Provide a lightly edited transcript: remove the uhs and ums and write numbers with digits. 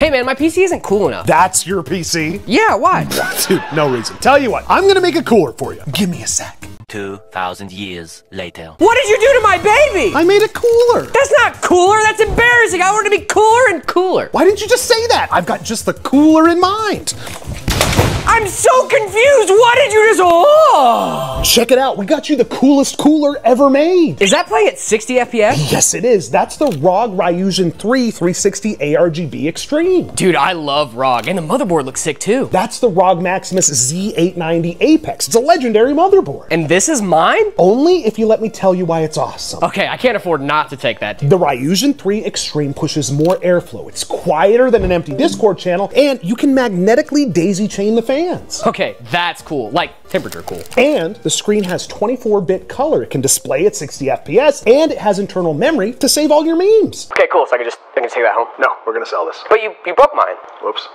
Hey man, my PC isn't cool enough. That's your PC? Yeah, why? Dude, no reason. Tell you what, I'm gonna make it cooler for you. Give me a sec. 2,000 years later. What did you do to my baby? I made it cooler. That's not cooler, that's embarrassing. I want it to be cooler and cooler. Why didn't you just say that? I've got just the cooler in mind. I'm so confused. What did you just, oh! Check it out, we got you the coolest cooler ever made. Is that playing at 60 FPS? Yes, it is. That's the ROG Ryujin 3 360 ARGB Extreme. Dude, I love ROG, and the motherboard looks sick too. That's the ROG Maximus Z890 Apex. It's a legendary motherboard. And this is mine? Only if you let me tell you why it's awesome. Okay, I can't afford not to take that, dude. The Ryujin 3 Extreme pushes more airflow. It's quieter than an empty Discord channel, and you can magnetically daisy chain the fans. Okay, that's cool. Like, temperature cool. And the screen has 24-bit color. It can display at 60 FPS, and it has internal memory to save all your memes. Okay, cool. So I can take that home? No, we're gonna sell this. But you broke mine. Whoops.